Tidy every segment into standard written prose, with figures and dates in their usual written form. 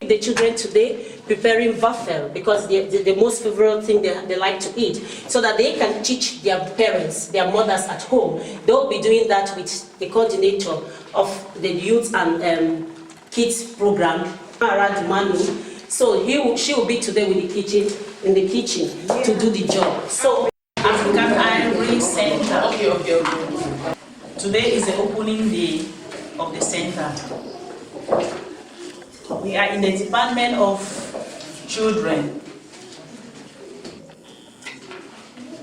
the children today preparing waffle because the most favorite thing they like to eat, so that they can teach their parents, their mothers at home. They'll be doing that with the coordinator of the youth and kids program, Arad Manu. So she will be today with in the kitchen to do the job. So African Ivory Center. Okay. Today is the opening day of the center. We are in the Department of Children.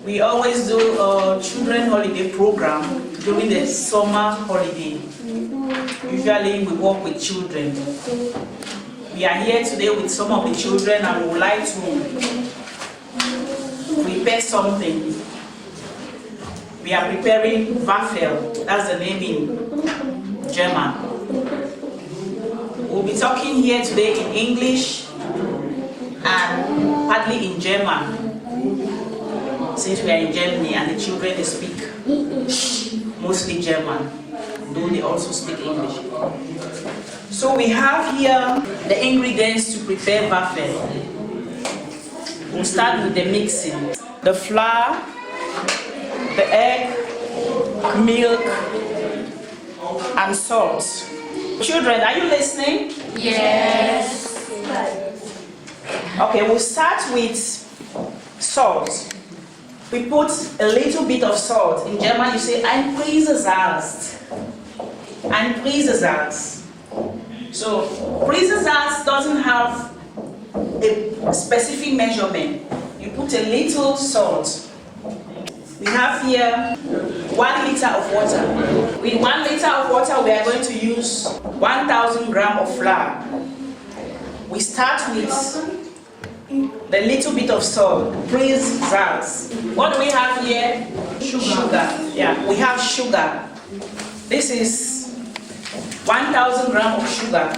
We always do a children holiday program during the summer holiday. Usually we work with children. We are here today with some of the children and we would like to prepare something. We are preparing waffle, that's the name in German. We'll be talking here today in English and partly in German, since we are in Germany and the children they speak mostly German, though they also speak English. So we have here the ingredients to prepare waffle. We'll start with the mixing. The flour, the egg, milk, and salt. Children, are you listening? Yes. Okay, we'll start with salt. We put a little bit of salt. In German you say ein Prise Salz. Ein Prise Salz. So Prise Salz doesn't have a specific measurement. You put a little salt. We have here 1 liter of water. With 1 liter of water, we are going to use 1,000 grams of flour. We start with the little bit of salt, Prise Salz. What do we have here? Sugar. Yeah, we have sugar. This is 1,000 grams of sugar.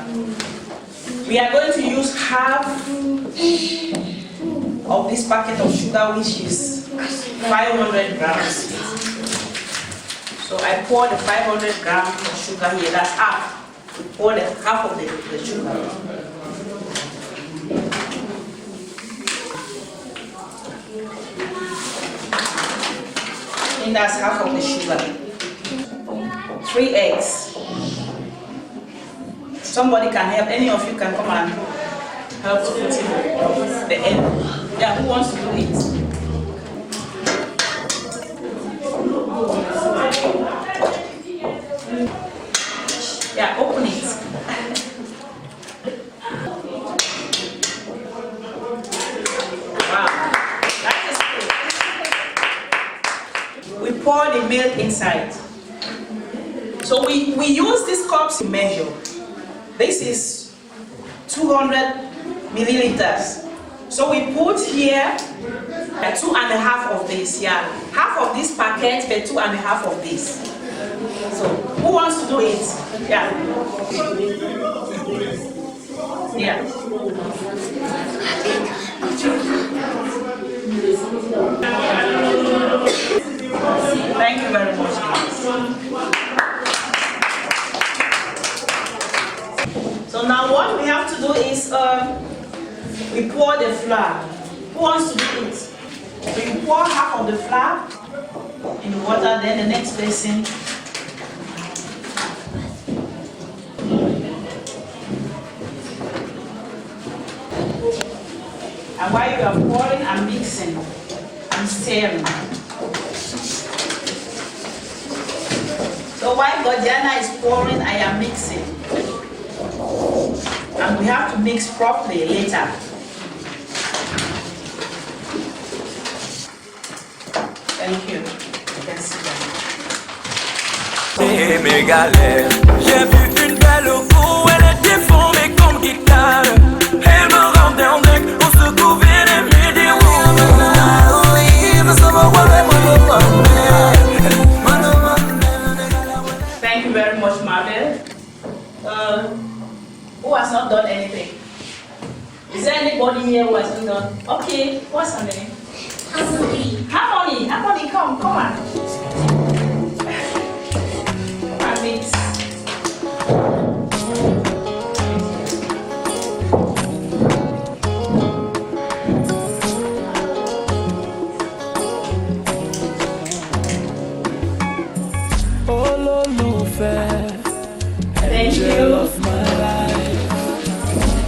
We are going to use half of this packet of sugar, which is 500 grams. So I pour the 500 grams of sugar here, that's half. We pour half of the sugar. And that's half of the sugar. 3 eggs. Somebody can help, any of you can come and help to put in the egg. Yeah, who wants to do it? Yeah, open it. Wow, that is good. We pour the milk inside. So we use these cups to measure. This is 200 milliliters. So we put here 2.5 of this, yeah. Half of this packet, but 2.5 of this. So who wants to do it? Yeah. Yeah. Thank you very much. So now what we have to do is we pour the flour. Who wants to do it? So you pour half of the flour in the water, then the next person. And while you are pouring and mixing and stirring. So while Gordiana is pouring, I am mixing. And we have to mix properly later. Thank you. You can sit down. Mes galères, j'ai vu une belle go, elle est déformée comme guitare. Elle me rendait en deck, on se couvrait les médias. Thank you very much, Marvel. Who has not done anything? Is there anybody here who hasn't done? Okay, what's her name? Harmony. Harmony, come on. Come and mix. angel of my life.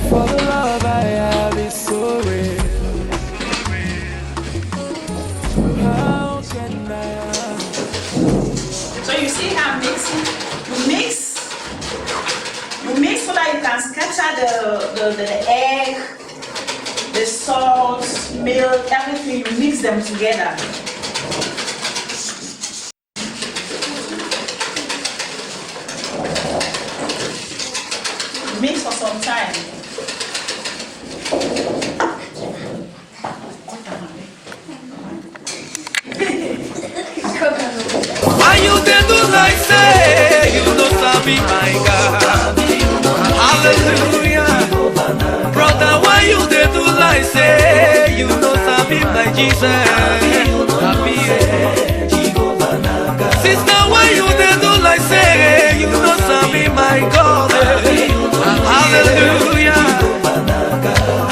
For the love I have is so real. How can I? So you see how I'm mixing? You mix so that you can scatter the egg, the salt, milk, everything. You mix them together. Mix for some time. Why you did do like say you know Sabi my God? Hallelujah. Brother, why you did do like say you know Sabi my Jesus? Sister, why you did do like say you know Sabi my God? Hallelujah.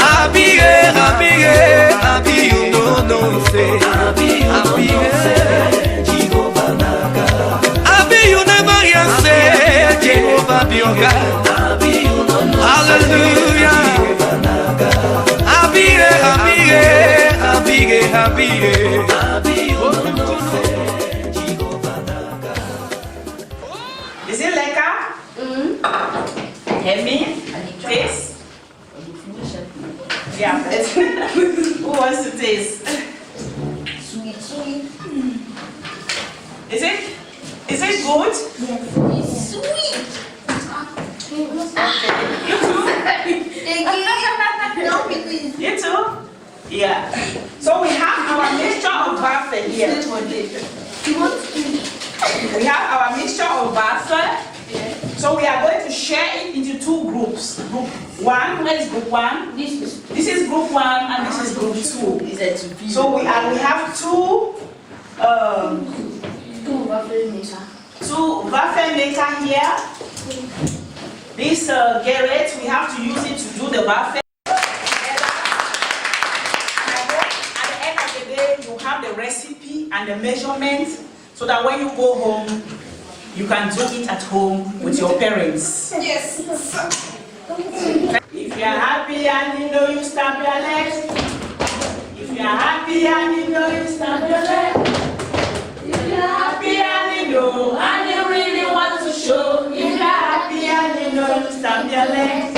Abi, you know, say Abi, you never say Jehovah be your God. Hallelujah. Abi. Is it lekker? Heavy? Taste? Yeah. Who wants to taste? Sweet. Is it good? Yes. It's sweet. You too? Yeah. So we have our mixture of buffet here. We have our mixture of buffet. So we are going to share it into two groups. Group 1, where is group 1? This is group 1 and this is group 2. So we have two waffle maker here. This Garrett, we have to use it to do the waffle. At the end of the day, you have the recipe and the measurements so that when you go home, you can do it at home with your parents. Yes. If you're happy and you know you stamp your legs. If you're happy and you know you stamp your legs. If you're happy and you know and you really want to show. If you're happy and you know you stamp your legs.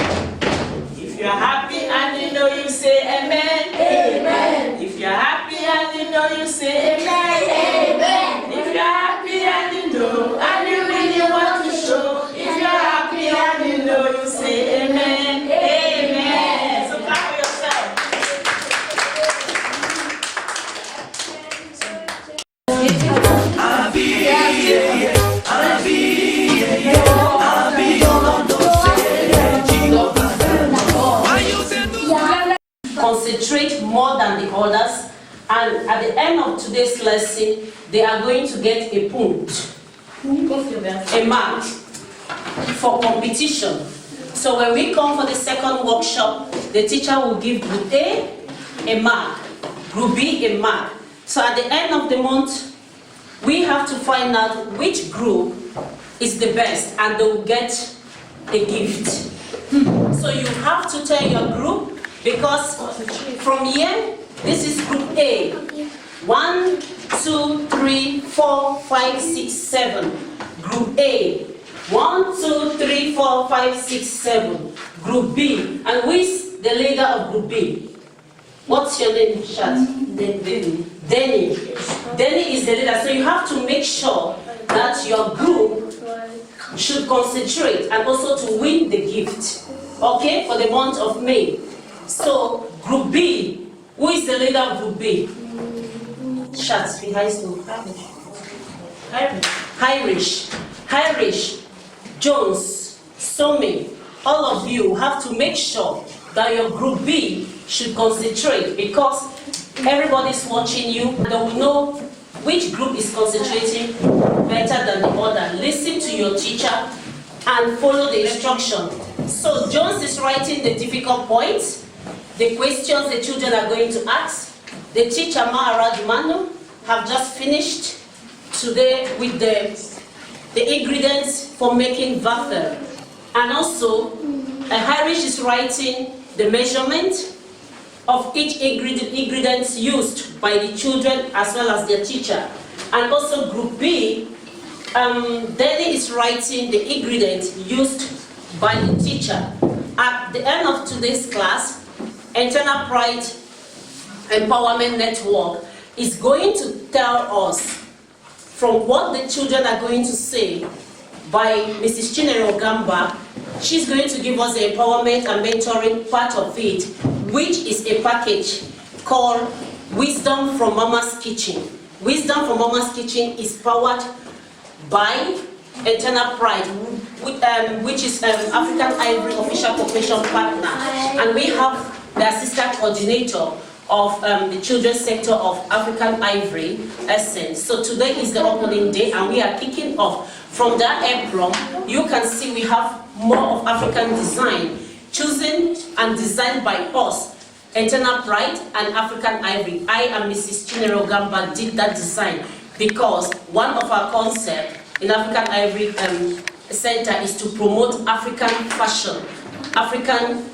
If you're happy and you know you say amen. Amen. If you're happy and you know you say amen. Amen. If you're happy and you know and you really want to show. If you're happy and you know you say amen. Amen. So clap for yourself. Concentrate more than the others, and at the end of today's lesson they are going to get a point, a mark for competition. So when we come for the second workshop, the teacher will give group A mark, group B a mark. So at the end of the month we have to find out which group is the best and they will get a gift. So you have to tell your group, because from here, this is group A. 1, 2, 3, 4, 5, 6, 7. Group A. 1, 2, 3, 4, 5, 6, 7. Group B. And who is the leader of group B? What's your name, Shat? Denny. Denny is the leader. So you have to make sure that your group should concentrate and also to win the gift. Okay, for the month of May. So, group B, who is the leader of group B? Shots behind you. Irish, Jones, Somi, all of you have to make sure that your group B should concentrate, because everybody's watching you and they will know which group is concentrating better than the other. Listen to your teacher and follow the instruction. So, Jones is writing the difficult points, the questions the children are going to ask. The teacher, Maharaj Manu, have just finished today with the ingredients for making waffle. And also, Irish is writing the measurement of each ingredient used by the children as well as their teacher. And also Group B, Danny is writing the ingredients used by the teacher. At the end of today's class, Internal Pride Empowerment Network is going to tell us from what the children are going to say by Mrs. Chinero Gamba. She's going to give us the empowerment and mentoring part of it, which is a package called Wisdom from Mama's Kitchen. Wisdom from Mama's Kitchen is powered by Internal Pride, which is African Ivory official cooperation partner. And we have the assistant coordinator of the children's sector of African Ivory, Essen. So today is the opening day and we are kicking off. From that apron, you can see we have more of African design, chosen and designed by us, Internal Pride and African Ivory. I and Mrs. Chinero Gamba did that design because one of our concepts in African Ivory Center is to promote African fashion, African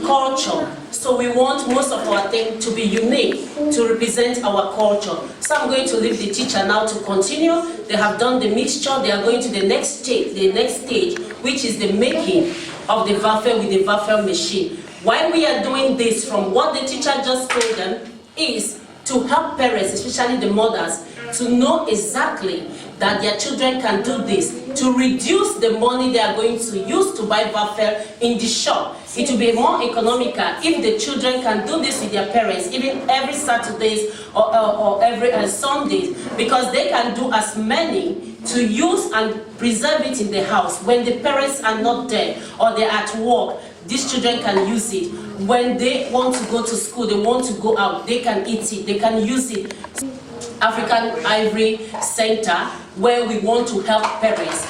culture. So we want most of our thing to be unique, to represent our culture. So I'm going to leave the teacher now to continue. They have done the mixture. They are going to the next stage, which is the making of the waffle with the waffle machine. Why we are doing this, from what the teacher just told them, is to help parents, especially the mothers, to know exactly that their children can do this, to reduce the money they are going to use to buy waffle in the shop. It will be more economical if the children can do this with their parents, even every Saturdays or every Sundays, because they can do as many to use and preserve it in the house. When the parents are not there or they're at work, these children can use it. When they want to go to school, they want to go out, they can eat it, they can use it. African Ivory Center, where we want to help parents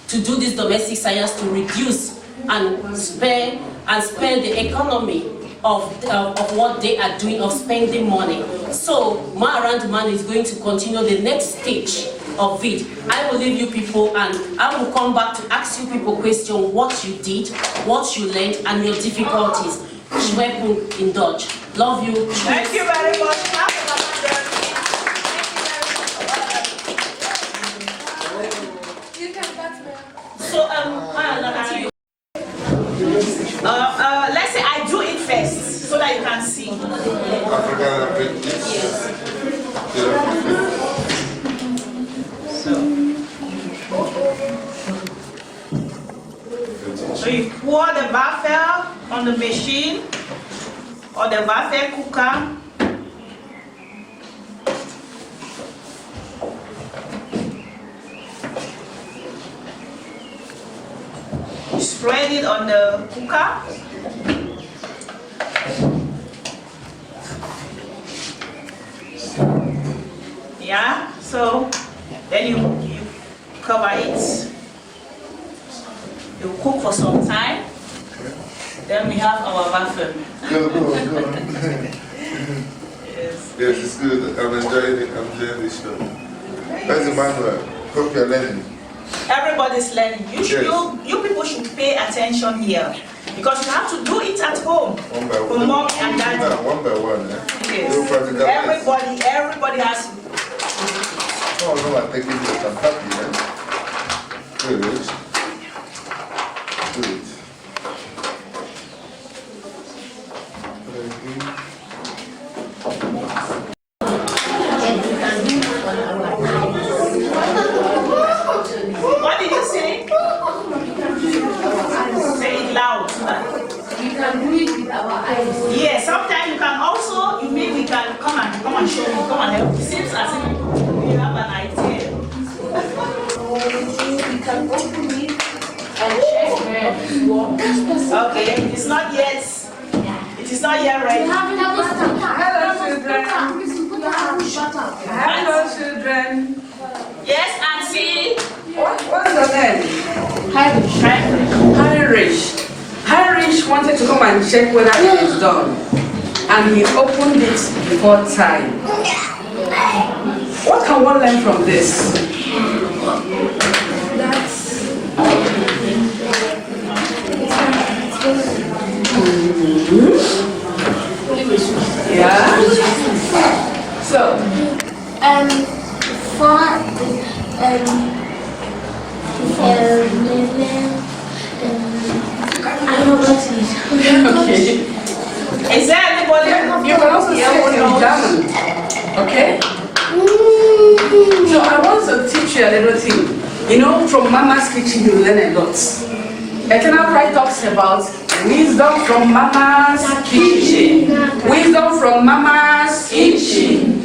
to do this domestic science to reduce and spare the economy of what they are doing, of spending money. So Ma Around Man is going to continue the next stage of it. I will leave you people and I will come back to ask you people questions, what you did, what you learned, and your difficulties. Schweppung in Dutch. Love you. Thank you very much. So, let's say I do it first so that you can see. Yes. So you pour the waffle on the machine or the waffle cooker. Spread it on the cooker. Yeah, so then you cover it. You cook for some time. Then we have our waffle. Go on. Yes. Yes, it's good. I'm enjoying it. I'm enjoying this show. That's Emmanuel. Hope you're learning. Everybody's learning. You people should pay attention here because you have to do it at home. One by For one. mom and dad. One by one. Yes. Everybody has to. Oh, no, I'm taking this. I'm happy. Good. Good. What did you say? Say it loud. We can do it with our eyes. Yeah, sometimes you can also, you mean we can come and show you, come and help. It seems as if you have an idea. We can open it and check where it works. Okay, it's not yet. It is not yet ready. Hello, children. Yes, Auntie. What's your name? Hirish. Hirish wanted to come and check whether it is done, and he opened it before time. What can one learn from this? Yeah. So, For I don't know what it is. okay. Is there anybody? You can also say it in German. Okay? So I want to teach you a little thing. You know, from Mama's kitchen you learn a lot. Eternal Pride talks about wisdom from Mama's kitchen. Wisdom from Mama's kitchen.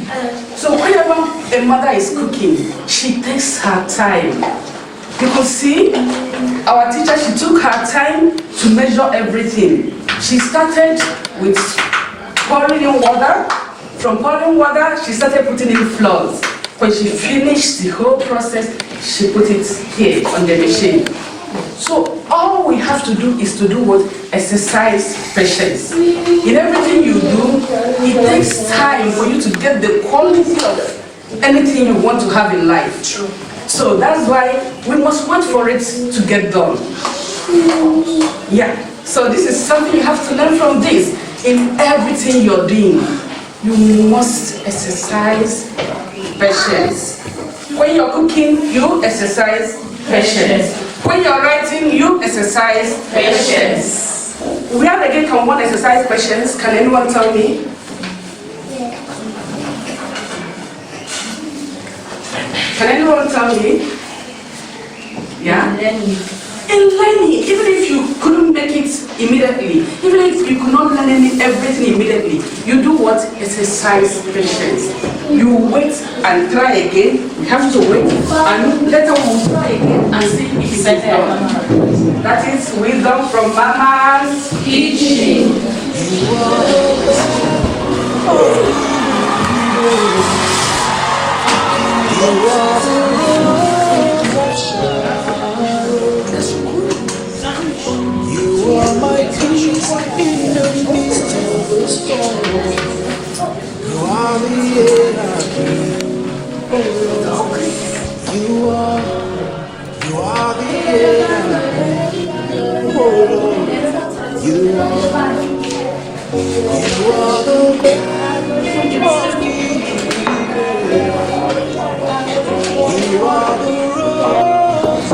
So whenever a mother is cooking, she takes her time. You could see our teacher, she took her time to measure everything. She started with pouring in water. From pouring water, she started putting in flours. When she finished the whole process, she put it here on the machine. So all we have to do is to do what? Exercise patience. In everything you do, it takes time for you to get the quality of anything you want to have in life. So that's why we must wait for it to get done. Yeah. So this is something you have to learn from this. In everything you're doing, you must exercise patience. When you're cooking, you exercise patience. When you're writing, you exercise patience. Where again can one exercise patience? Can anyone tell me? Can anyone tell me? Yeah? In learning, even if you couldn't make it immediately, even if you could not learn everything immediately, you do what? Exercise patience. You wait and try again. You have to wait, and later we'll try again and see if it's done. That is wisdom from Mama's kitchen. You are my peace in the midst of the storm. You are the air I breathe. You are the air I breathe. You are the breath of me. You are the rose.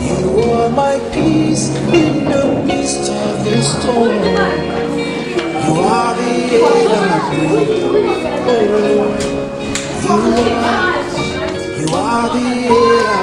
You are my peace in the midst of the storm. You are the air I breathe. You are the air I breathe. You are the air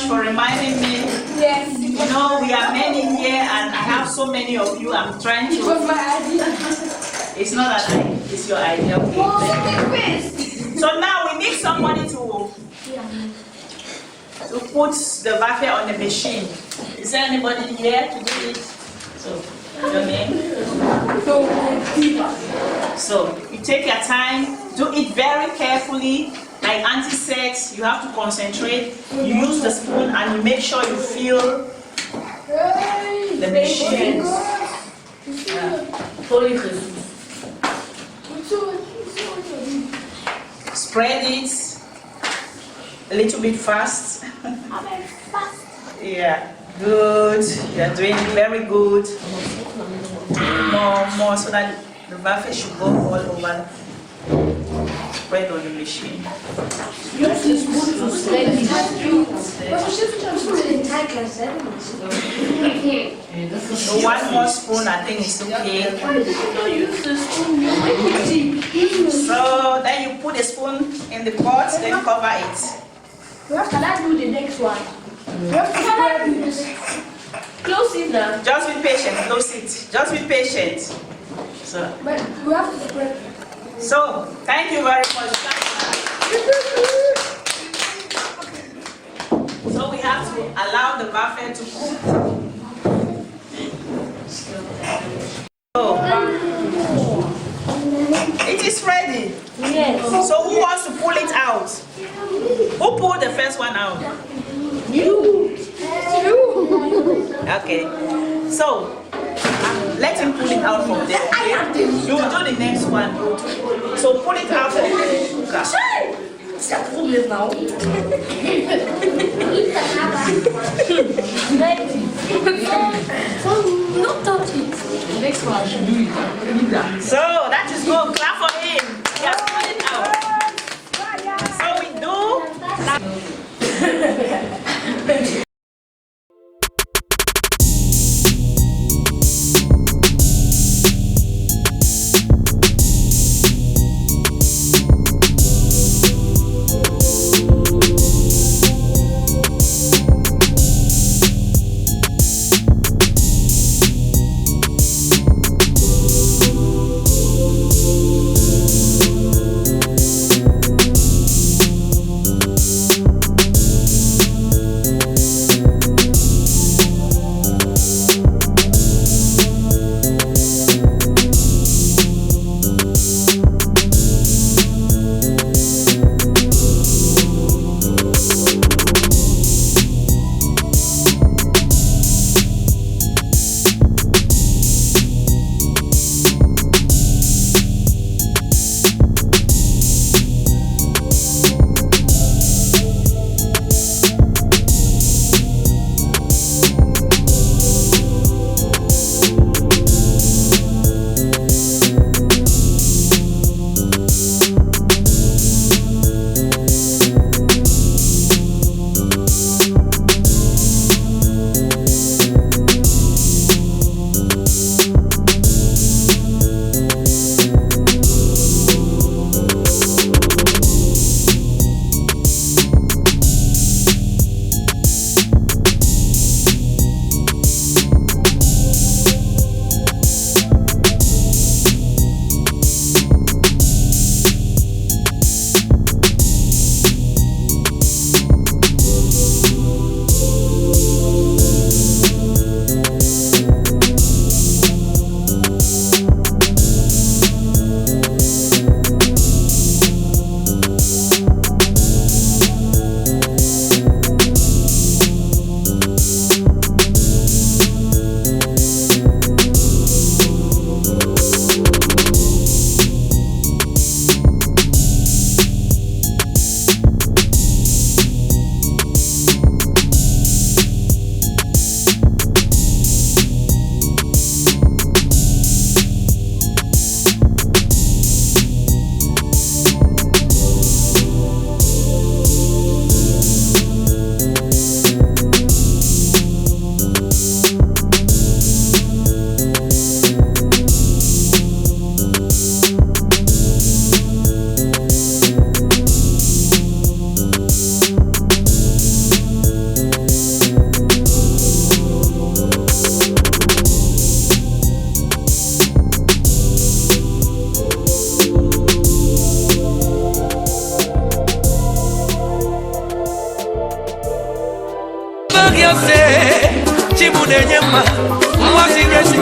much for reminding me. Yes. You know, we are many here and I have so many of you. I'm trying to. It was my idea. It's not an idea, it's your idea. Okay. So now we need somebody to put the waffle on the machine. Is there anybody here to do it? So, your name? So, you take your time, do it very carefully. Like Auntie said, you have to concentrate. You use the spoon and you make sure you feel the machine. Spread it a little bit fast. Yeah, good. You're doing very good. More, so that the waffle should go all over. Spread on the machine. Use the spoon to spread it. So one more spoon, I think it's okay. So then you put a spoon in the pot, then cover it. Can I do the next one? Can I do this? Close it now. Just be patient, close it. Just be patient. So, But we have to spread. so thank you very much. So we have to allow the waffle to cook. So, it is ready. Yes. So who wants to pull it out? Who pulled the first one out? You. Okay. So let him pull it out from there. Okay? You will do the next one. So pull it out from the cooker. C'est un problème now. Not touch it. Next one, I should do it. Leave that. So that is good. Clap for him. He has pulled it out. So we do. say, Chimuneyema, what's the rest?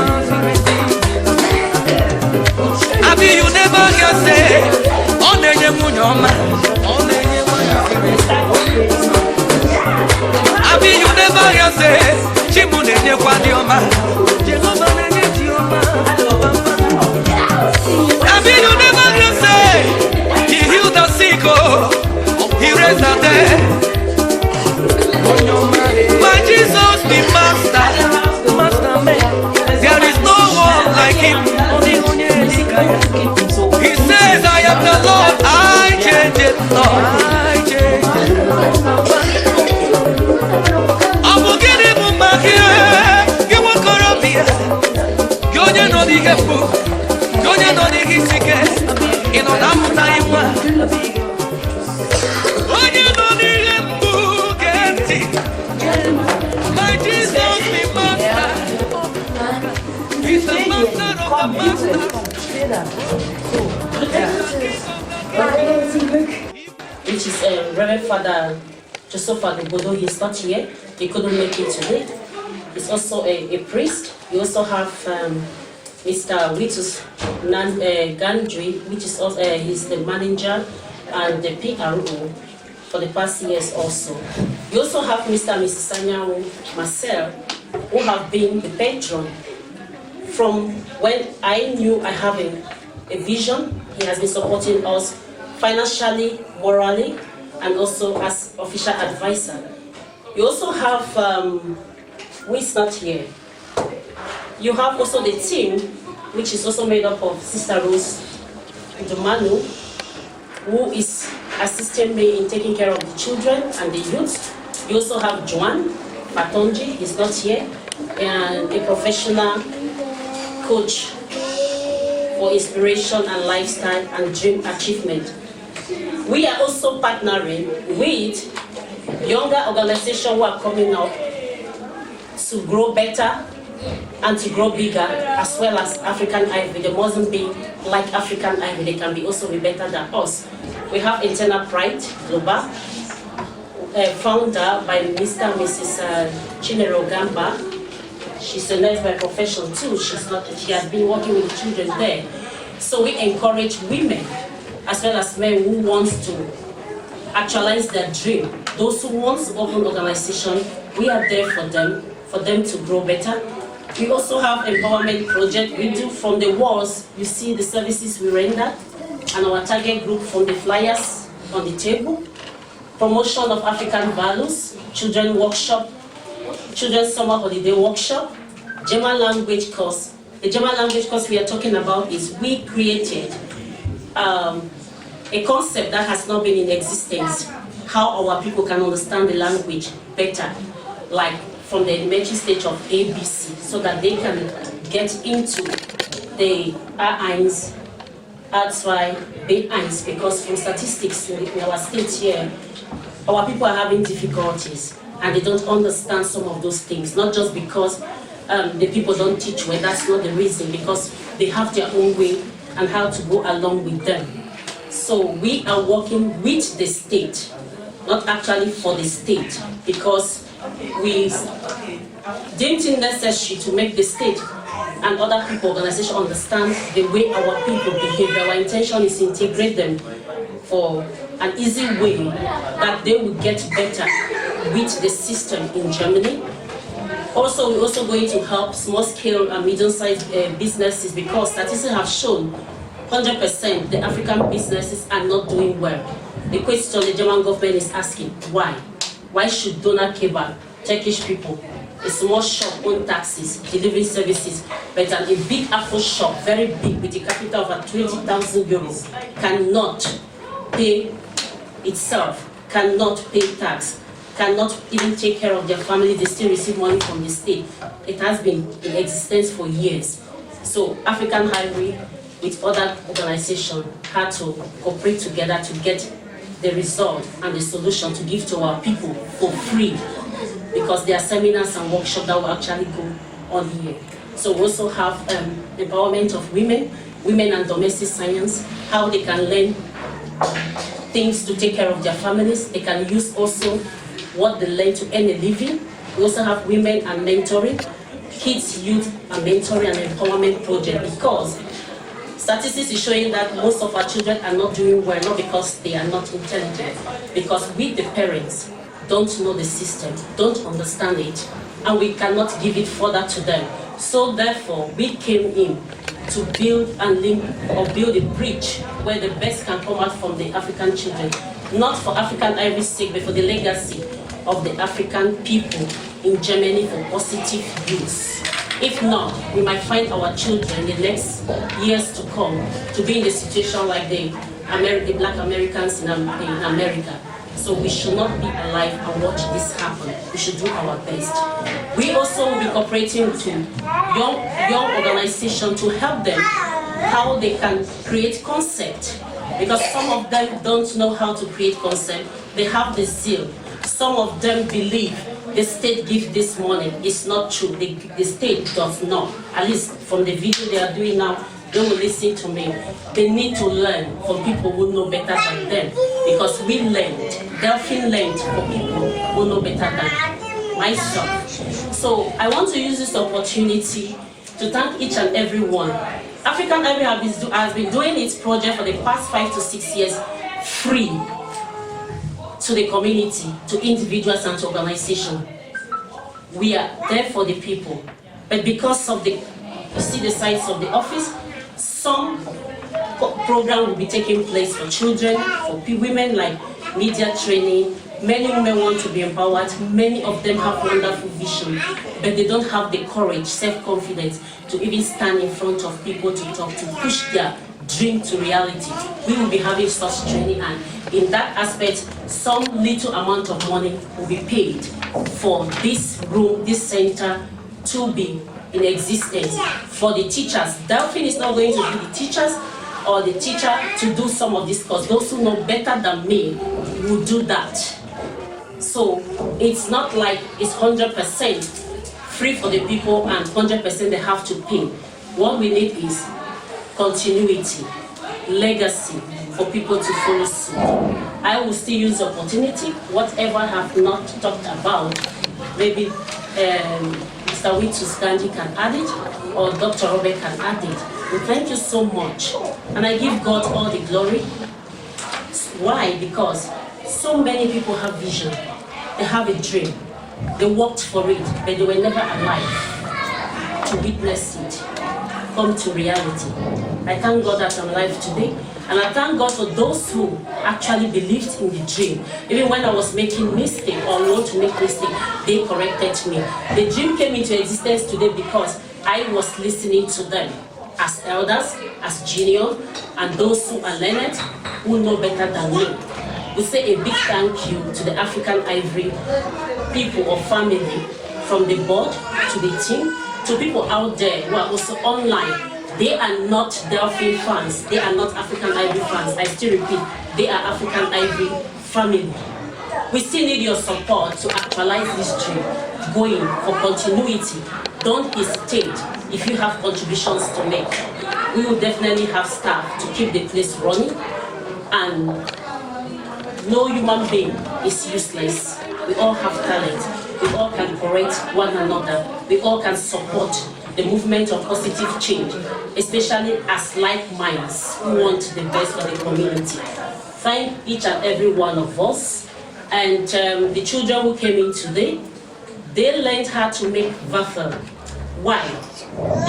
Abi, you never hear say, Oneyema, Abi, you never hear say, Chimuneyema, Abi, you never hear say, he healed the sick, he raised the dead. My Jesus be master man. There is no one like him. He says, I am the Lord, I change it, Lord, I change it. I'm forgetting about my here. You won't go up here. You're not the help. You're not the easy. You know, I'm not the my Jesus be master. He's the master of the master. Which is Reverend Father Joseph Adubodo. He's not here. He couldn't make it today. He's also a priest. We also have Mr. Vitus Gandri, which is also he's the manager and the PRO for the past years also. We also have Mr. and Mrs. Sanyawo Marcel, who have been the patron from when I knew I have a vision. He has been supporting us financially, morally, and also as official advisor. You also have, who is not here? You have also the team, which is also made up of Sister Rose Dumanu, who is assisting me in taking care of the children and the youth. You also have Joan Matonji, he's not here, and a professional coach for inspiration and lifestyle and dream achievement. We are also partnering with younger organizations who are coming up to grow better and to grow bigger, as well as African Ivory. They mustn't be like African Ivory, they can also be better than us. We have Internal Pride Global, founder by Mr. and Mrs. Chinero Gamba. She's a nurse by profession too. She has been working with the children there. So we encourage women as well as men who want to actualize their dream. Those who want to open organization, we are there for them to grow better. We also have empowerment project. We do from the walls, you see the services we render, and our target group from the flyers on the table. Promotion of African values, children workshop, children's summer holiday workshop, German language course. The German language course we are talking about is we created a concept that has not been in existence, how our people can understand the language better, like from the elementary stage of ABC, so that they can get into the A1, A2, B1, because from statistics in our state here, our people are having difficulties and they don't understand some of those things, not just because the people don't teach well, that's not the reason, because they have their own way and how to go along with them. So we are working with the state, not actually for the state, because we deemed it necessary to make the state and other people, organizations understand the way our people behave. Our intention is to integrate them for an easy way that they will get better with the system in Germany. Also, we're also going to help small-scale and medium-sized businesses, because statistics have shown 100% the African businesses are not doing well. The question the German government is asking, why? Why should donor cable, Turkish people, a small shop own taxis, delivery services, but a big Afro shop, very big, with a capital of 20,000 euros, cannot pay itself, cannot pay tax, cannot even take care of their family, they still receive money from the state. It has been in existence for years. So African Ivory with other organizations had to cooperate together to get the result and the solution to give to our people for free, because there are seminars and workshops that will actually go on here. So we also have empowerment of women and domestic science, how they can learn things to take care of their families. They can use also what they learn to earn a living. We also have women and mentoring, kids, youth and mentoring and empowerment project, because statistics is showing that most of our children are not doing well, not because they are not intelligent, because we, the parents, don't know the system, don't understand it, and we cannot give it further to them. So therefore, we came in to build and link or build a bridge where the best can come out from the African children, not for African Ivory's sake, but for the legacy of the African people in Germany for positive use. If not, we might find our children in the next years to come to be in a situation like the Black Americans in America. So we should not be alive and watch this happen. We should do our best. We also will be cooperating to young organizations to help them how they can create concept. Because some of them don't know how to create concept. They have the zeal. Some of them believe the state gives this money. It's not true. The state does not. At least from the video they are doing now, they will listen to me. They need to learn from people who know better than them. Because we learned, Delphine learned from people who know better than myself. So I want to use this opportunity to thank each and every one. African Ivory has been doing its project for the past 5 to 6 years free to the community, to individuals and to organizations. We are there for the people. But because of you see the size of the office, some program will be taking place for children, for women, like media training. Many women want to be empowered. Many of them have wonderful vision, but they don't have the courage, self-confidence to even stand in front of people to talk, to push their dream to reality. We will be having such training, and in that aspect, some little amount of money will be paid for this room, this center to be in existence for the teachers. Delphine is not going to be the teachers or the teacher to do some of this course. Those who know better than me will do that. So it's not like it's 100% free for the people and 100% they have to pay. What we need is continuity, legacy for people to follow suit. I will still use the opportunity, whatever I have not talked about, maybe Mr. Witus Gandhi can add it, or Dr. Robert can add it. Well, thank you so much. And I give God all the glory. Why? Because so many people have vision. They have a dream. They worked for it, but they were never alive to witness it come to reality. I thank God that I'm alive today. And I thank God for those who actually believed in the dream. Even when I was making mistake or want to make mistake, they corrected me. The dream came into existence today because I was listening to them as elders, as juniors, and those who are learned, who know better than me. We say a big thank you to the African Ivory people or family, from the board to the team, to people out there who are also online. They are not Delphine fans, they are not African Ivory fans. I still repeat, they are African Ivory family. We still need your support to actualize this dream, going for continuity. Don't hesitate if you have contributions to make. We will definitely have staff to keep the place running, and no human being is useless. We all have talent, we all can correct one another, we all can support the movement of positive change, especially as like minds who want the best for the community. Thank each and every one of us. And the children who came in today, they learned how to make waffle. Why?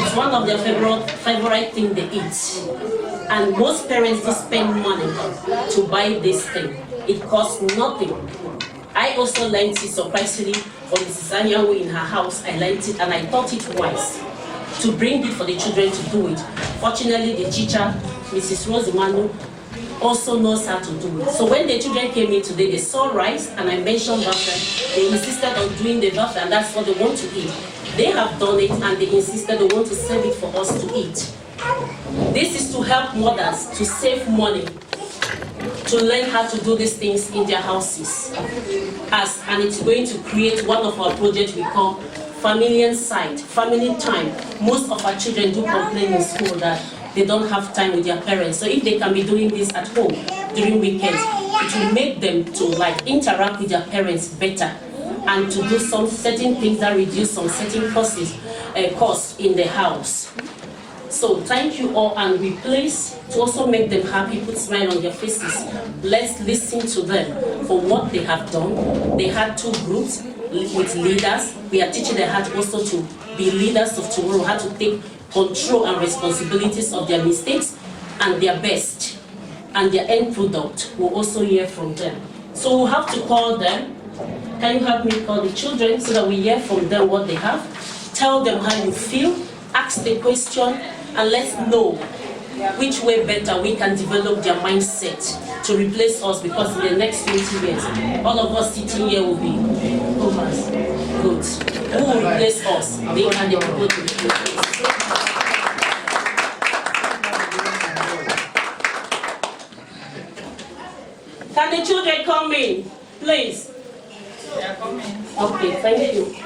It's one of their favorite things they eat. And most parents do spend money to buy this thing. It costs nothing. I also learned it surprisingly from Mrs. Anyanwu in her house. I learned it and I thought it wise to bring it for the children to do it. Fortunately, the teacher, Mrs. Rosemanu, also knows how to do it. So when the children came in today, they saw rice and I mentioned waffle. They insisted on doing the waffle and that's what they want to eat. They have done it and they insisted they want to serve it for us to eat. This is to help mothers to save money, to learn how to do these things in their houses. And it's going to create one of our projects we call family inside, family time. Most of our children do complain in school that they don't have time with their parents. So if they can be doing this at home during weekends, it will make them to interact with their parents better and to do some certain things that reduce some certain costs in the house. So thank you all, and we please to also make them happy, put smile on their faces. Let's listen to them for what they have done. They had 2 groups with leaders. We are teaching them how to also to be leaders of tomorrow, how to take control and responsibilities of their mistakes and their best. And their end product, we'll also hear from them. So we'll have to call them. Can you help me call the children so that we hear from them what they have? Tell them how you feel, ask the question, and let's know which way better we can develop their mindset to replace us, because in the next 20 years, all of us sitting here will be overs. Good. Who will replace us? They and the people to replace us. Can the children come in, please? They are coming. Okay, thank you.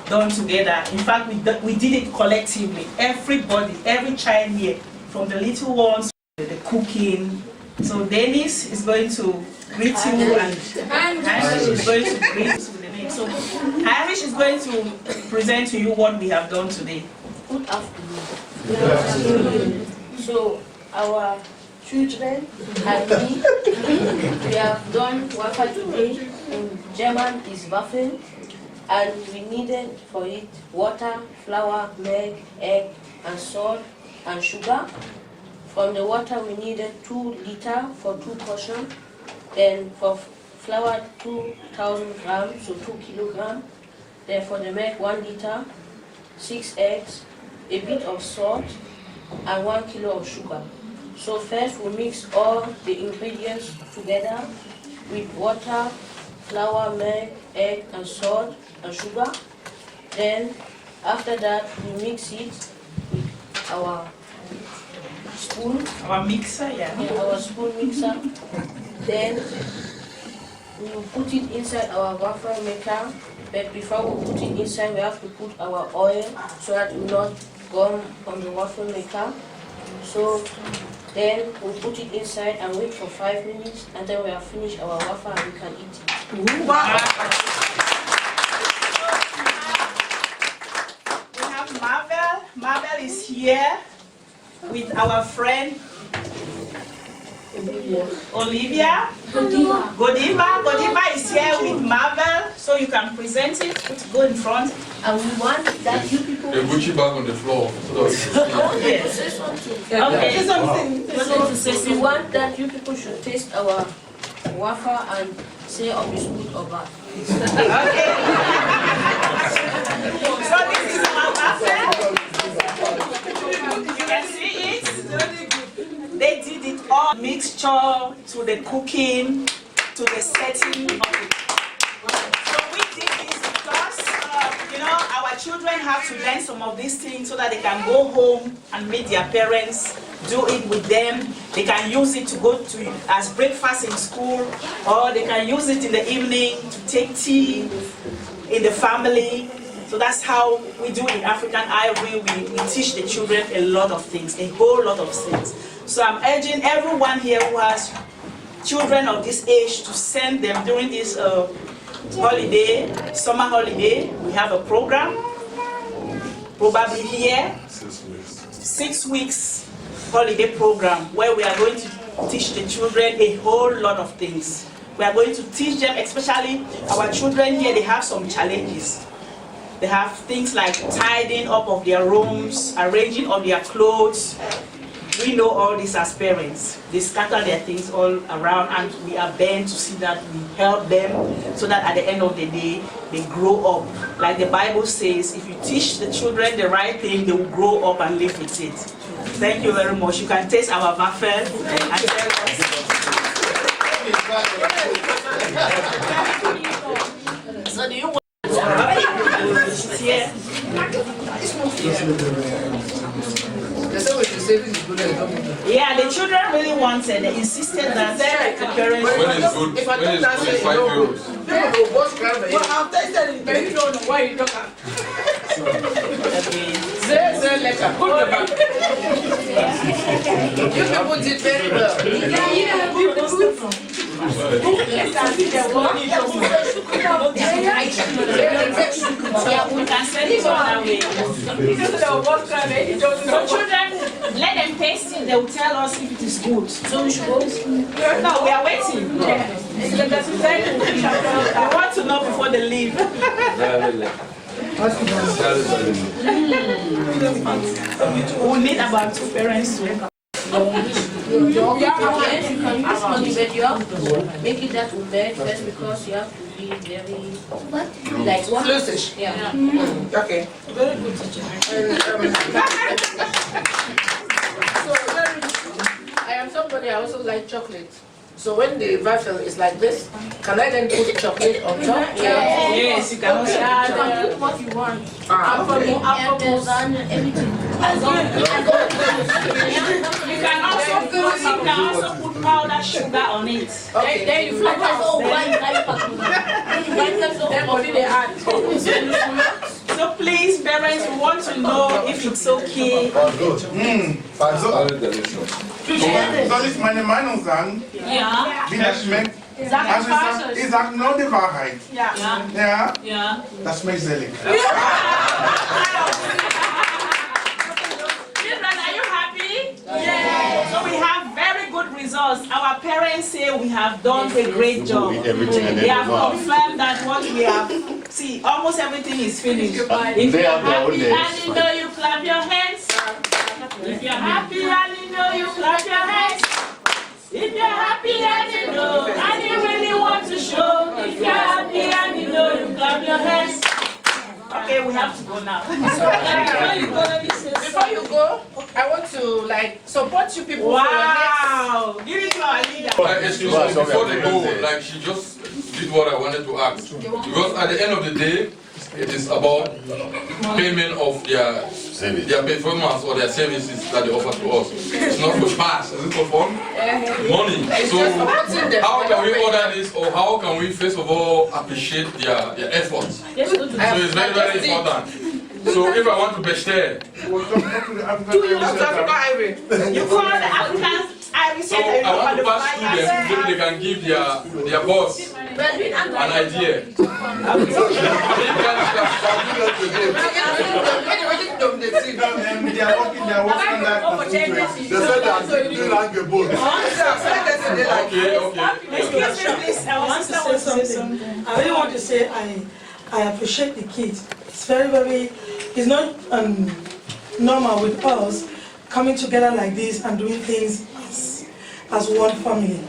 Done together. In fact, we did it collectively. Everybody, every child here, from the little ones to the cooking. So Dennis is going to greet you, and Heinrich is going to greet you with the name. So Heinrich is going to present to you what we have done today. Good afternoon. So our children and me, we have done waffle today. In German is Waffeln, and we needed for it water, flour, milk, egg, and salt and sugar. From the water we needed 2 liters for 2 portions. Then for flour 2,000 grams, so 2 kilograms. Then for the milk 1 liter, 6 eggs, a bit of salt, and 1 kilo of sugar. So first we mix all the ingredients together with water, flour, milk, egg, and salt and sugar. Then after that we mix it with our spoon. Our mixer, yeah. Our spoon mixer. Then we will put it inside our waffle maker. But before we put it inside, we have to put our oil so that it will not gum on the waffle maker. So then we put it inside and wait for 5 minutes, and then we have finished our waffle and we can eat it. Wow. We have Marvel. Marvel is here with our friend Olivia. Godiva is here with Marvel, so you can present it. Go in front. And we want that you people... The Gucci bag on the floor. Yes. Say something. Okay. Say something. So we want that you people should taste our waffle and say if it's good or bad. Okay. So this is our waffle. You can see it. They did it all, mixture to the cooking, to the setting of it. So we did this because, our children have to learn some of these things so that they can go home and meet their parents, do it with them. They can use it to go to as breakfast in school, or they can use it in the evening to take tea in the family. So that's how we do in African Ivory. We teach the children a lot of things, a whole lot of things. So I'm urging everyone here who has children of this age to send them during this holiday, summer holiday. We have a program, probably here, 6 weeks holiday program, where we are going to teach the children a whole lot of things. We are going to teach them, especially our children here, they have some challenges. They have things like tidying up of their rooms, arranging of their clothes. We know all this as parents. They scatter their things all around, and we are bent to see that we help them so that at the end of the day, they grow up. Like the Bible says, if you teach the children the right thing, they will grow up and live with it. Thank you very much. You can taste our waffle and tell us. So do you want here? Yeah, the children really wanted. They insisted that the parents. When it's good, it's 5 euros. Well, I've tasted it. You don't know why you don't have. Put the back. You people did very well. We can send it on our way. So children, let them taste it. They will tell us if it is good. So we should go. No, we are waiting. We want to know before they leave. We need about 2 parents to welcome. You have to make it that bed first because you have to be very like what? Close-ish. Yeah. Okay. Very good teacher. So I am somebody I also like chocolate. So when the waffle is like this, can I then put chocolate on top? Yes, you can also add Put what you want. Okay. Apples and everything. You can also put powdered sugar on it. Okay. Then you flavor. Then what did they add? So please, parents, we want to know if it's okay. Soll ich meine Meinung sagen? Ja. Wie das schmeckt? Also ich sag nur die Wahrheit. Ja. Ja? Ja. Das schmeckt sehr lecker. Children, are you happy? Yes. So we have very good results. Our parents say we have done a great job. They have confirmed that what we have. See, almost everything is finished. If you're happy and you know you clap your hands. If you're happy and you know you clap your hands. If you're happy and you know and you really want to show. If you're happy and you know you clap your hands. Okay, we have to go now. Before you go, I want to like support you people. Wow! Give it to our leader. Excuse me, before they go, like she just did what I wanted to ask. Because at the end of the day, it is about payment of their performance or their services that they offer to us. It's not for cash, it's for fun. Money. So how can we order this, or how can we first of all appreciate their efforts? So it's very, very important. So if I want to bestell, You call the Africans. so I want to pass through them so they can give their boss an idea. They are working that constituency. They said that they like a boat. Okay. Excuse me, please. I want to say something. I really want to say I appreciate the kids. It's very, it's not normal with us coming together like this and doing things as one family.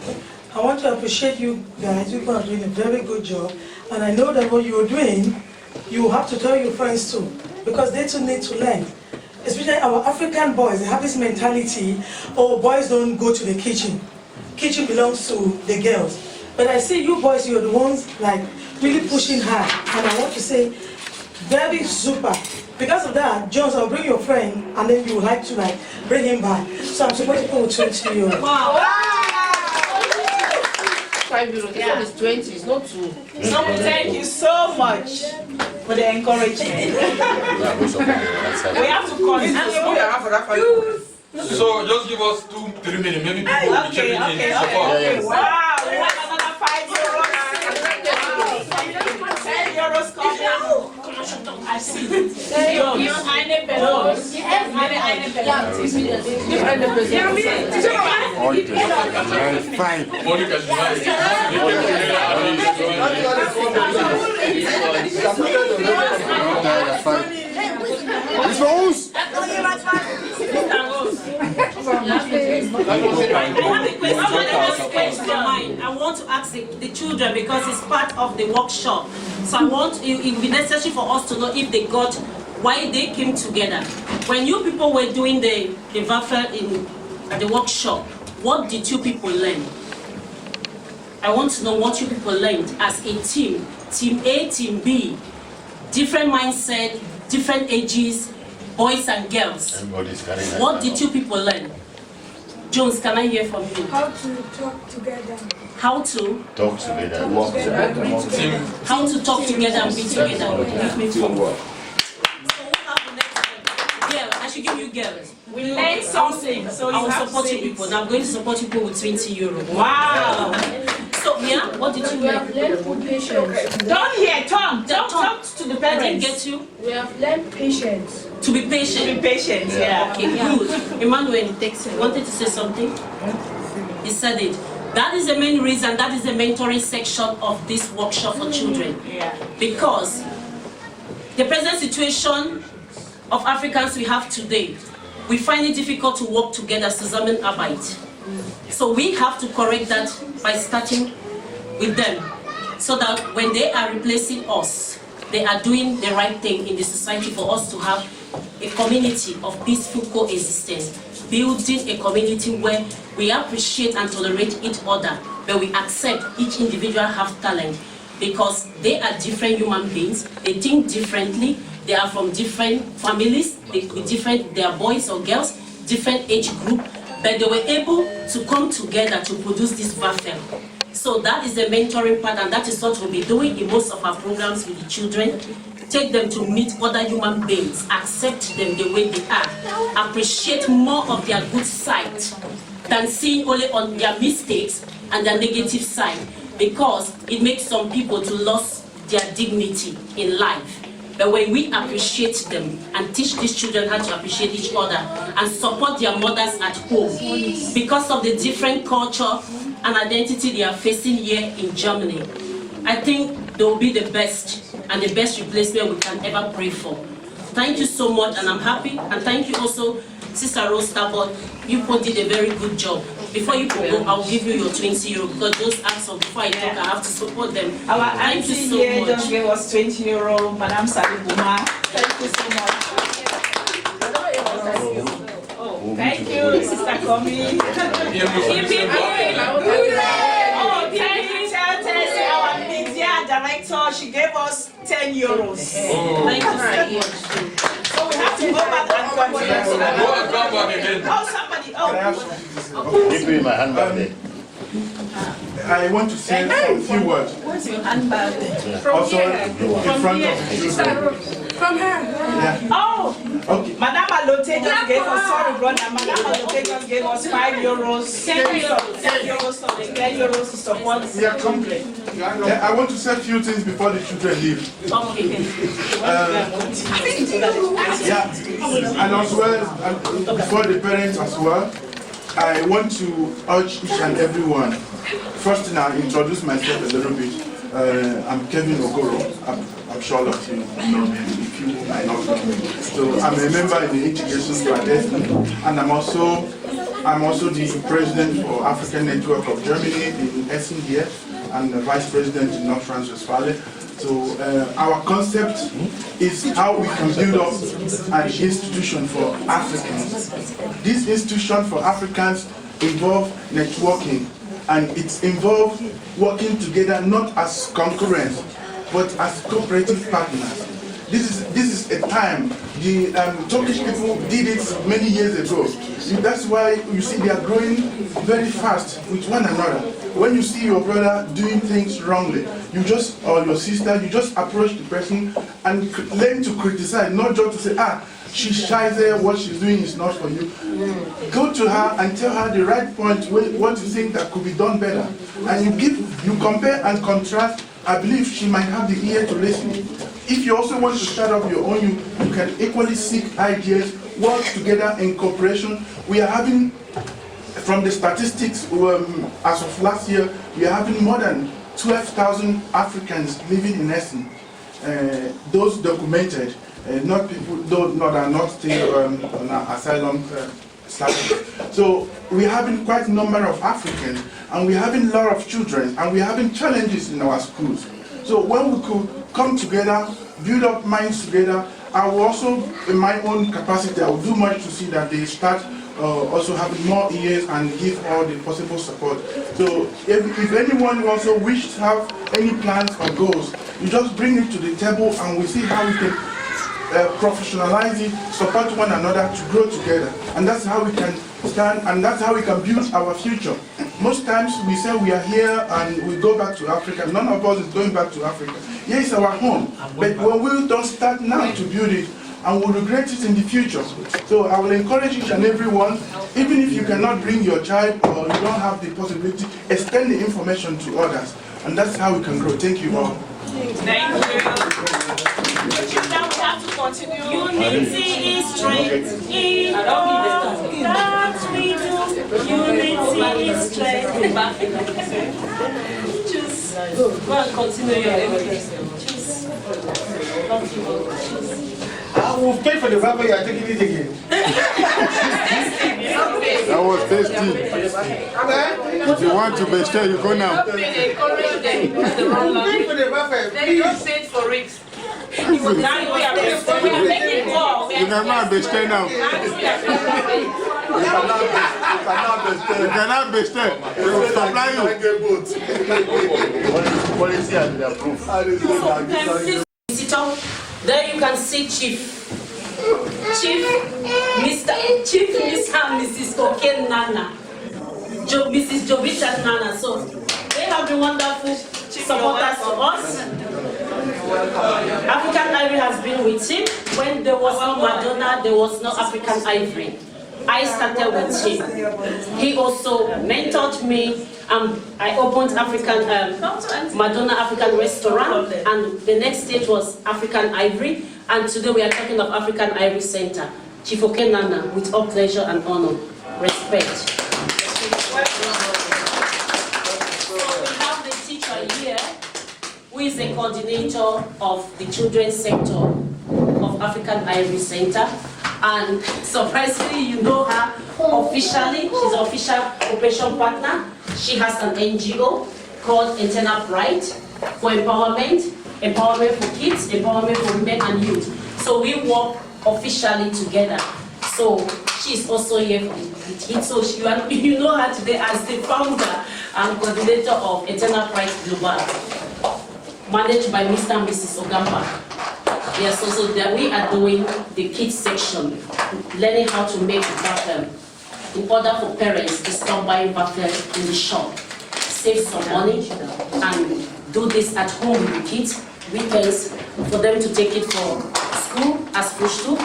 I want to appreciate you guys. You are doing a very good job. And I know that what you're doing, you have to tell your friends too, because they too need to learn. Especially our African boys, they have this mentality, oh, boys don't go to the kitchen. Kitchen belongs to the girls. But I see you boys, you're the ones like really pushing hard. And I want to say, very super. Because of that, Jones, I'll bring your friend, and then you would like to like bring him back. So I'm supposed to go with 20 euros. Wow. 5 euros. This one is 20. It's not 2. So thank you so much for the encouragement. We have to continue. So just give us 2-3 minutes, maybe people will be chipping in support. Okay. Wow, we have another 5 euros. 10 euros coming. I see. Eine Person. Monica is right. It's for us. I want to ask the children because it's part of the workshop. So I want it would be necessary for us to know if they got why they came together. When you people were doing the waffle at the workshop, what did you people learn? I want to know what you people learned as a team. Team A, Team B, different mindset, different ages, boys and girls. What did you people learn? Jones, can I hear from you? How to talk together. How to? Talk together. How to talk together and be together. Give me phone. girls. We learned something, so I you was have to supporting say it. people. Now I'm going to support people with 20 euro. Wow. So, yeah, what did you We have learned for patience. Don't hear, Tom. Talk to the I parents. didn't get you. We have learned patience. To be patient. Be patient, yeah. Okay, good. Emmanuel wanted to say something. He said it. That is the main reason, that is the mentoring section of this workshop for children. Yeah. Because the present situation of Africans we have today, we find it difficult to work together as Zusammenarbeit. So we have to correct that by starting with them, so that when they are replacing us, they are doing the right thing in the society for us to have a community of peaceful coexistence, building a community where we appreciate and tolerate each other, but we accept each individual have talent, because they are different human beings, they think differently, they are from different families, they are boys or girls, different age group, but they were able to come together to produce this Waffel. So that is the mentoring part, and that is what we'll be doing in most of our programs with the children. Take them to meet other human beings, accept them the way they are, appreciate more of their good side than seeing only on their mistakes and their negative side, because it makes some people to lose their dignity in life. But when we appreciate them and teach these children how to appreciate each other and support their mothers at home because of the different culture and identity they are facing here in Germany, I think they will be the best and the best replacement we can ever pray for. Thank you so much, and I'm happy. And thank you also, Sister Rose Tabot. You did a very good job. Before you go, I'll give you your 20 euro, because those acts of before I talk, I have to support them. Our Thank you auntie so here much. just gave us 20 euro, Madame Salibuma. Thank you so much. Oh, thank you, Sister Komi. Oh, thank you, Tete, our media director. She gave us 10 euros. Thank you so much. So we have to go back and continue. Go and come back again. Oh, somebody. Give me my handbag there. I want to say a few words. What's your handbag? Also, in front of the children. From her. Yeah. Oh, Okay. Madame Alote just gave us, sorry brother, Madame Alote just gave us 5 euros, 10 euros, so the 10 euros to support Yeah, the come. children. I want to say a few things before the children leave. Okay. Yeah, and as well, before the parents as well, I want to urge each and everyone. First thing, I'll introduce myself a little bit. I'm Kevin Ogoro. I'm sure all of you know me, if you might not know me. So I'm a member in the Integration Coalition, and I'm also the president for African Network of Germany in Essen here, and the vice president in North Rhine-Westphalia. So our concept is how we can build up an institution for Africans. This institution for Africans involves networking, and it's involved working together not as concurrents, but as cooperative partners. This is a time, the Turkish people did it many years ago. That's why you see they are growing very fast with one another. When you see your brother doing things wrongly, or your sister, you just approach the person and learn to criticize, not just to say, she's shy there, what she's doing is not for you. Go to her and tell her the right point, what you think that could be done better. And you compare and contrast. I believe she might have the ear to listen. If you also want to start up your own, you can equally seek ideas, work together in cooperation. We are having, from the statistics, as of last year, we are having more than 12,000 Africans living in Essen. Those documented, not people that are not still on asylum status. So we're having quite a number of Africans, and we're having a lot of children, and we're having challenges in our schools. So when we could come together, build up minds together, I will also, in my own capacity, I will do much to see that they start also having more ears and give all the possible support. So if anyone also wishes to have any plans or goals, you just bring it to the table and we see how we can professionalize it, support one another to grow together. And that's how we can stand, and that's how we can build our future. Most times we say we are here and we go back to Africa. None of us is going back to Africa. Here is our home. But when we don't start now to build it, and will regret it in the future. So I will encourage each and every one, even if you cannot bring your child or you don't have the possibility, extend the information to others. And that's how we can grow. Thank you all. Thank you. Now we have to continue. Unity is strength in all that we do. Unity is strength. Choose. Go and continue your education. Choose. I will pay for the Bible, you are taking it again. That was tasty. If you want to be still, you go now. I will pay for the Bible. They don't say it for it. Now we are making more. You cannot be still now. You cannot be still. They will supply you. Policy and the approved. There you can see Chief Mr. and Mrs. Koken Nana, Mrs. Jovita Nana. So they have been wonderful supporters to us. African Ivory has been with him. When there was no Madonna, there was no African Ivory. I started with him. He also mentored me. I opened Madonna African Restaurant, and the next stage was African Ivory. And today we are talking of African Ivory Center. Chief Okenana, with all pleasure and honor, respect. So we have the teacher here, who is the coordinator of the children's sector of African Ivory Center. And surprisingly, you know her officially. She's an official operation partner. She has an NGO called Internal Pride for empowerment for kids, empowerment for women and youth. So we work officially together. So she's also here with it. So you know her today as the founder and coordinator of Internal Pride Global, managed by Mr. and Mrs. Ogamba. Yes, so that we are doing the kids section, learning how to make butter in order for parents to stop buying butter in the shop, save some money, and do this at home with the kids, weekends, for them to take it for school as Frühstück.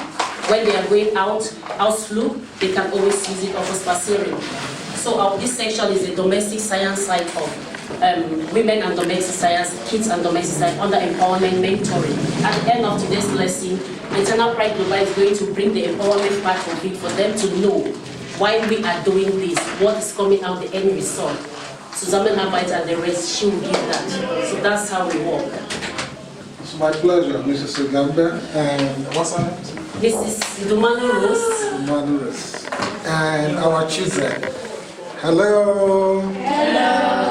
When they are going out, Ausflug, they can always use it for spaziering. So this section is the domestic science side of women and domestic science, kids and domestic science under empowerment mentoring. At the end of today's lesson, Internal Pride Global is going to bring the empowerment part of it for them to know why we are doing this, what is coming out, the end result. Susan Habite and the rest, she will give that. So that's how we work. It's my pleasure, Mrs. Ogamba, and what's her name? Mrs. Dumanu Rose. Dumanu Rose. And our children. Hello. Hello.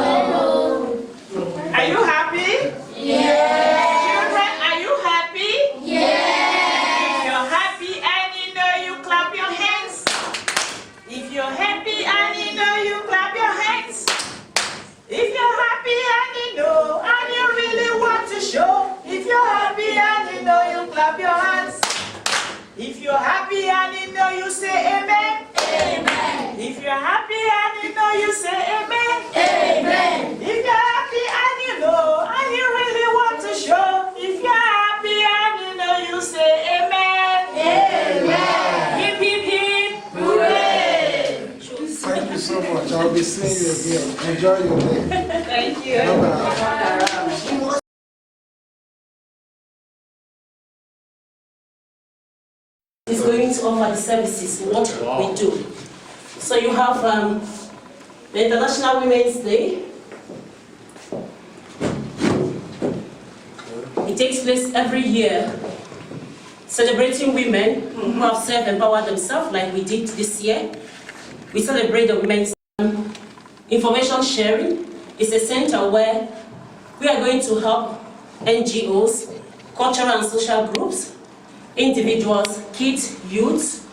Are you happy? Yeah. Children, are you happy? Yeah. If you're happy and you know, you clap your hands. If you're happy and you know, you clap your hands. If you're happy and you know, and you really want to show. If you're happy and you know, you clap your hands. If you're happy and you know, you say amen. Amen. If you're happy and you know, you say amen. Amen. If you're happy and you know, and you really want to show. If you're happy and you know, you say amen. Amen. Hip, hip, hip. Hooray. Thank you so much. I'll be seeing you again. Enjoy your day. Thank you. Bye-bye. Is going to offer the services, what we do. So you have the International Women's Day. It takes place every year, celebrating women who have self-empowered themselves, like we did this year. We celebrate the women's information sharing. It's a center where we are going to help NGOs, cultural and social groups, individuals, kids, youths,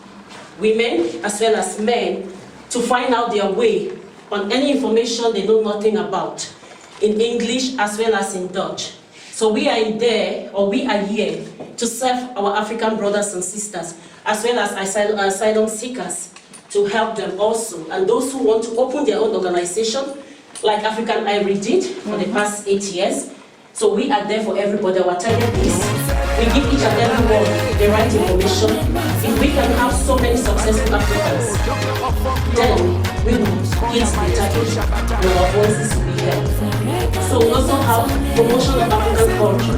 women, as well as men, to find out their way on any information they know nothing about, in English as well as in Dutch. So we are there, or we are here, to serve our African brothers and sisters, as well as asylum seekers, to help them also. And those who want to open their own organization, like African Ivory did for the past 8 years. So we are there for everybody. Our target is we give each and every one the right information, if we can have so many successful Africans, then we will hit the target and our voices will be heard. So we also have promotion of African culture.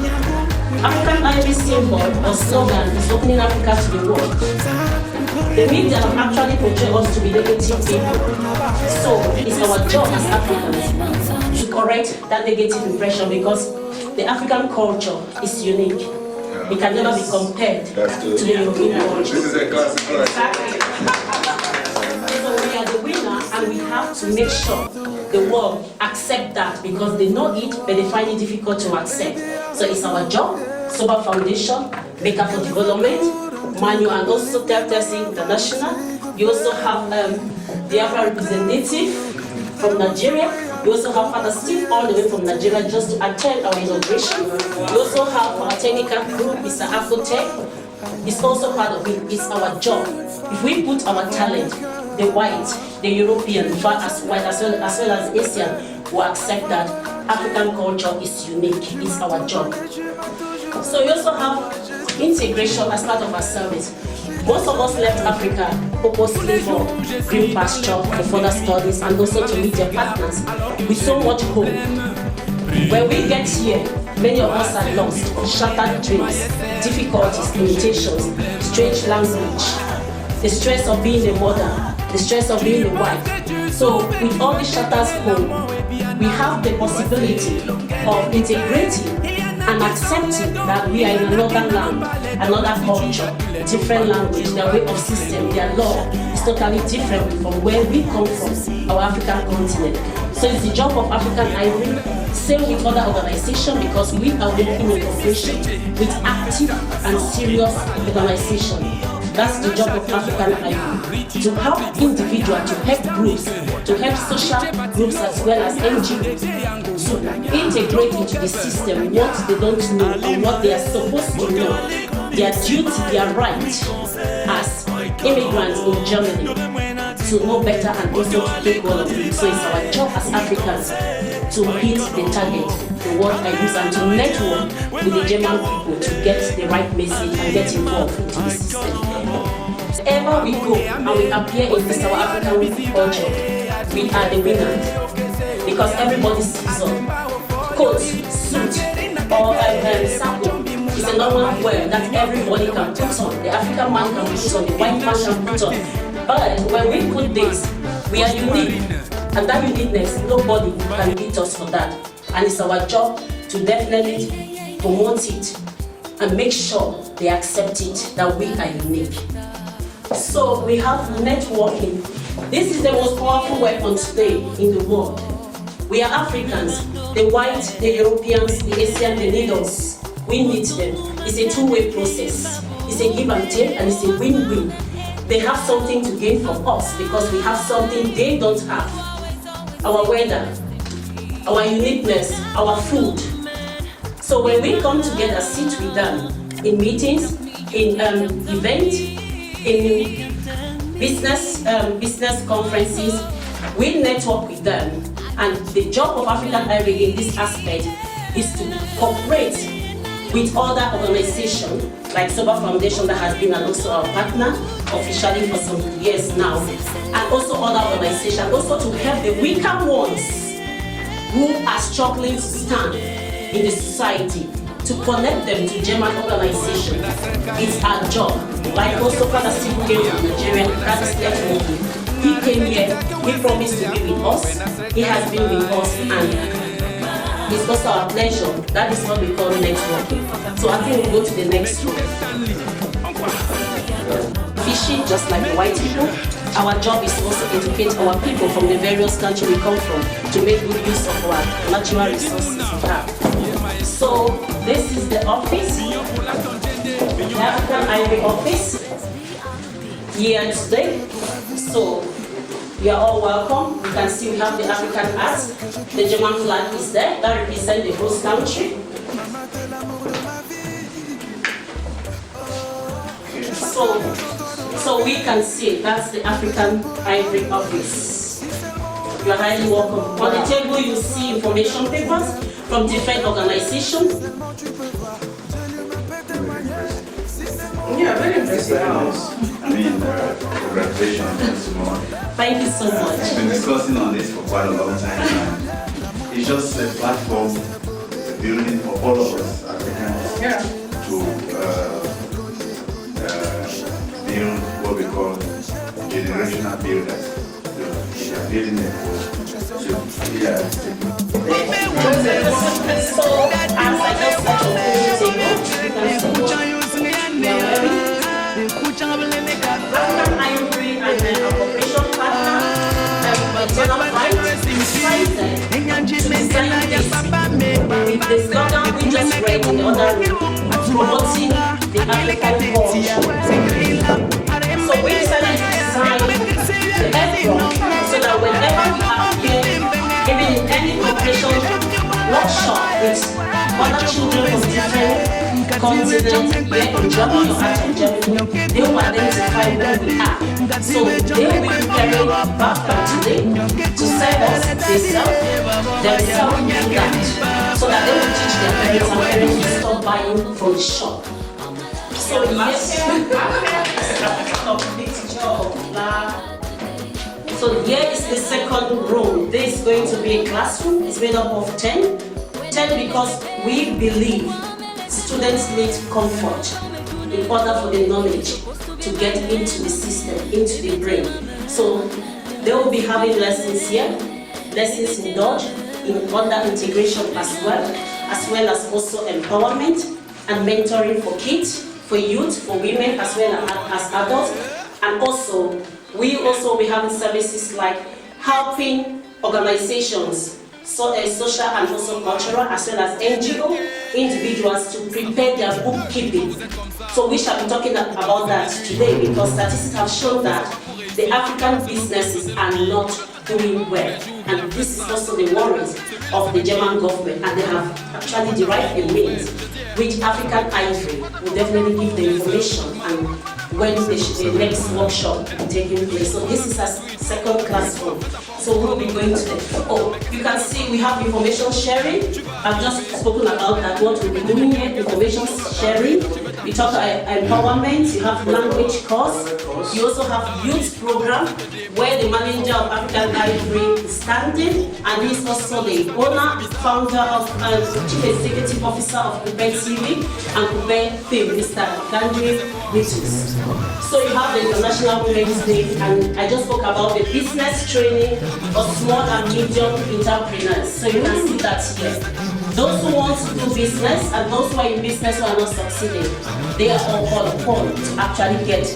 African Ivory symbol or slogan is opening Africa to the world. The media have actually portrayed us to be negative people. So it's our job as Africans to correct that negative impression, because the African culture is unique. It can never be compared to the European culture. This is a classic. Exactly. So we are the winner, and we have to make sure the world accept that, because they know it, but they find it difficult to accept. So it's our job, Sober Foundation, Maker for Development, Manu, and also Center-Essen International. You also have the Ivory representative from Nigeria. We also have Father Steve all the way from Nigeria just to attend our inauguration. We also have our technical group, Mr. Afotech. It's also part of it. It's our job. If we put our talent, the white, the European, as well as Asian, will accept that African culture is unique. It's our job. So we also have integration as part of our service. Most of us left Africa purposely for green pasture, for further studies, and also to meet their partners with so much hope. When we get here, many of us are lost, shattered dreams, difficulties, limitations, strange language, the stress of being a mother, the stress of being a wife. So with all the shatters home, we have the possibility of integrating and accepting that we are in another land, another culture, different language, their way of system, their law is totally different from where we come from, our African continent. So it's the job of African Ivory, same with other organizations, because we are working in cooperation with active and serious organizations. That's the job of African Ivory, to help individuals, to help groups, to help social groups as well as NGOs, to integrate into the system what they don't know and what they are supposed to know, their duty, their right as immigrants in Germany, to know better and also to take all of it. So it's our job as Africans to hit the target, the word I use, and to network with the German people to get the right message and get involved into the system. Wherever we go and we appear in this our African culture, we are the winners, because everybody sees us. Coat, suit, or sako is a normal wear that everybody can put on. The African man can put on, the white man can put on. But when we put this, we are unique, and that uniqueness, nobody can beat us for that. And it's our job to definitely promote it and make sure they accept it, that we are unique. So we have networking. This is the most powerful weapon today in the world. We are Africans, the white, the Europeans, the Asian, they need us. We need them. It's a two-way process. It's a give and take, and it's a win-win. They have something to gain from us because we have something they don't have. Our weather, our uniqueness, our food. So when we come together, sit with them in meetings, in events, in business conferences, we network with them. And the job of African Ivory in this aspect is to cooperate with other organizations like Sober Foundation, that has been also our partner officially for some years now, and also other organizations, also to help the weaker ones who are struggling to stand in the society, to connect them to German organizations. It's our job. Like also Father Steve came from Nigeria, Father Steve, he came here, he promised to be with us, he has been with us, and it's also our pleasure. That is what we call networking. So I think we'll go to the next one. Fishing, just like the white people, our job is also to educate our people from the various countries we come from to make good use of our natural resources we have. So this is the office, the African Ivory office here today. So you are all welcome. You can see we have the African art. The German flag is there, that represents the host country. So we can see that's the African Ivory office. You are highly welcome. On the table you see information papers from different organizations. Yeah, very impressive house. I mean, congratulations and so on. Thank you so much. We've been discussing on this for quite a long time, and it's just a platform, a building for all of us Africans to build what we call generational builders. We are building a So, as I just said, African Ivory and a cooperation partner, Eternal Right, decided to design this with the slogan we just read in the other room, promoting the African culture. So we decided to design the apron so that whenever we appear, even in any cooperation workshop with other children from different continents, here in Germany or out of Germany, they will identify where we are. So they will be preparing background today to serve us themselves do that, so that they will teach their parents and parents will stop buying from the shop. So yes, so here is the second room. This is going to be a classroom. It's made up of 10 because we believe students need comfort in order for the knowledge to get into the system, into the brain. So they will be having lessons here, lessons in Dutch, in other integration as well as also empowerment and mentoring for kids, for youth, for women as well as adults. And also, we also will be having services like helping organizations, social and also cultural, as well as NGO individuals to prepare their bookkeeping. So we shall be talking about that today because statistics have shown that the African businesses are not doing well. And this is also the worries of the German government, and they have actually derived a means which African Ivory will definitely give the information and when the next workshop will be taking place. So this is a second classroom. So we'll be going to you can see we have information sharing. I've just spoken about that, what we'll be doing here, information sharing. We talk about empowerment, you have language course, you also have youth program where the manager of African Ivory is standing, and he's also the owner, founder of chief executive officer of Quebec TV and Quebec Film, Mr. Gandhi Ritus. So you have the International Women's Day, and I just spoke about the business training of small and medium entrepreneurs. So you can see that here. Those who want to do business and those who are in business who are not succeeding, they are all called upon to actually get